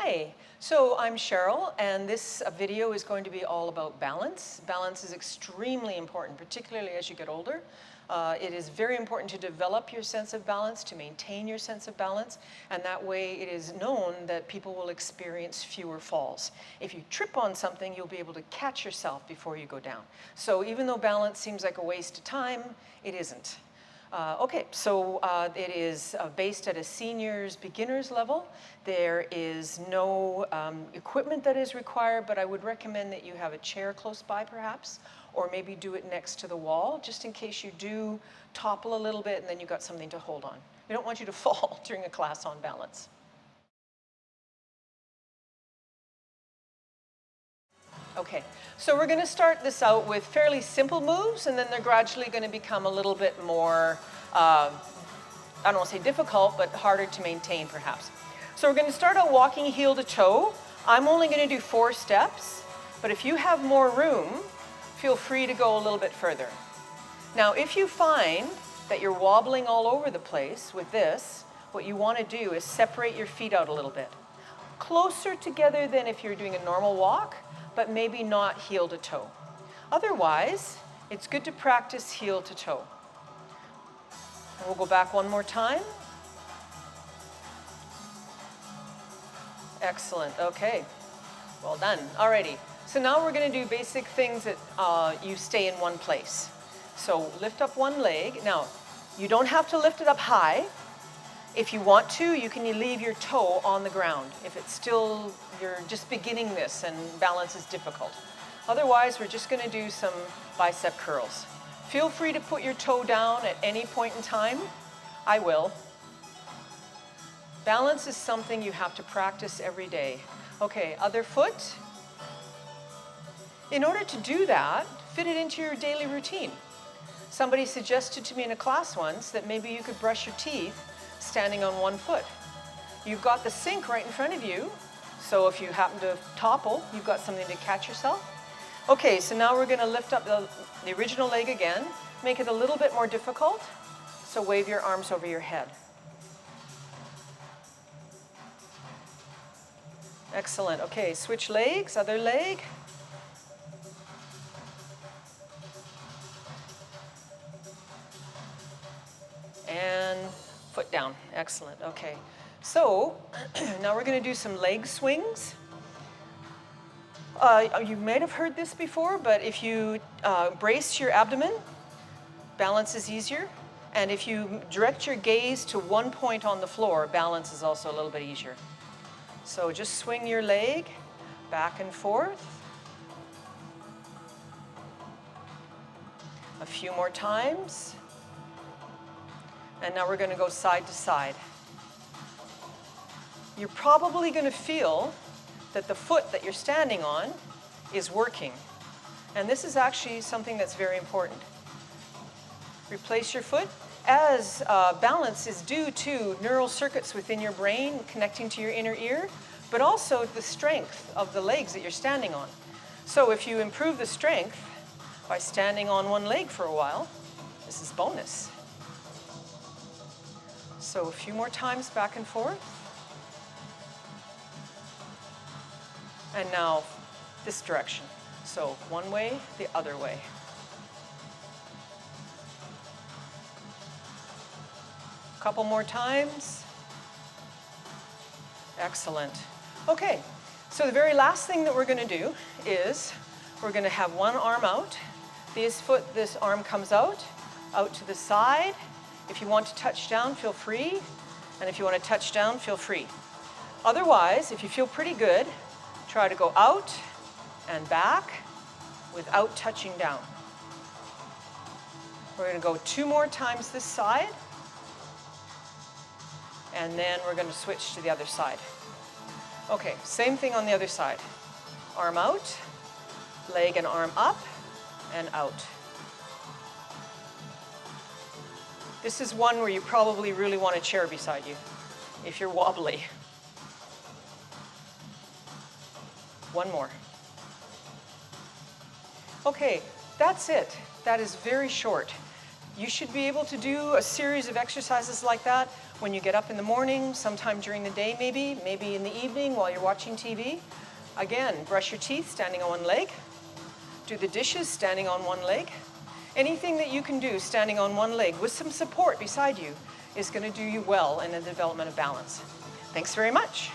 Hi, so I'm Cheryl, and this video is going to be all about balance. Balance is extremely important, particularly as you get older. It is very important to develop your sense of balance, to maintain your sense of balance, and that way it is known that people will experience fewer falls. If you trip on something, you'll be able to catch yourself before you go down. So even though balance seems like a waste of time, it isn't. It is based at a seniors beginners level. There is no equipment that is required, but I would recommend that you have a chair close by perhaps, or maybe do it next to the wall, just in case you do topple a little bit and then you've got something to hold on. We don't want you to fall during a class on balance. Okay, so we're going to start this out with fairly simple moves, and then they're gradually going to become a little bit more, I don't want to say difficult, but harder to maintain perhaps. So we're going to start out walking heel to toe. I'm only going to do 4 steps, but if you have more room, feel free to go a little bit further. Now, if you find that you're wobbling all over the place with this, what you want to do is separate your feet out a little bit. Closer together than if you're doing a normal walk, but maybe not heel to toe. Otherwise, it's good to practice heel to toe. And we'll go back one more time. Excellent, okay. Well done, alrighty. So now we're gonna do basic things that you stay in one place. So lift up one leg. Now, you don't have to lift it up high. If you want to, you can leave your toe on the ground if it's still, you're just beginning this and balance is difficult. Otherwise, we're just going to do some bicep curls. Feel free to put your toe down at any point in time. I will. Balance is something you have to practice every day. Okay, other foot. In order to do that, fit it into your daily routine. Somebody suggested to me in a class once that maybe you could brush your teeth standing on one foot. You've got the sink right in front of you, so if you happen to topple, you've got something to catch yourself. Okay, so now we're going to lift up the original leg again, make it a little bit more difficult, so wave your arms over your head. Excellent, okay, switch legs, other leg. And foot down, excellent, okay. So, now we're gonna do some leg swings. You might have heard this before, but if you brace your abdomen, balance is easier. And if you direct your gaze to one point on the floor, balance is also a little bit easier. So just swing your leg back and forth. A few more times. And now we're going to go side to side. You're probably going to feel that the foot that you're standing on is working. And this is actually something that's very important. Replace your foot. As balance is due to neural circuits within your brain connecting to your inner ear, but also the strength of the legs that you're standing on. So if you improve the strength by standing on one leg for a while, this is bonus. So a few more times back and forth. And now this direction. So one way, the other way. A couple more times. Excellent. Okay, so the very last thing that we're going to do is we're going to have one arm out. This arm comes out to the side. If you want to touch down, feel free. And if you want to touch down, feel free. Otherwise, if you feel pretty good, try to go out and back without touching down. We're going to go 2 more times this side. And then we're going to switch to the other side. Okay, same thing on the other side. Arm out, leg and arm up, and out. This is one where you probably really want a chair beside you, if you're wobbly. One more. Okay, that's it. That is very short. You should be able to do a series of exercises like that when you get up in the morning, sometime during the day maybe in the evening while you're watching TV. Again, brush your teeth standing on one leg. Do the dishes standing on one leg. Anything that you can do standing on one leg with some support beside you is going to do you well in the development of balance. Thanks very much.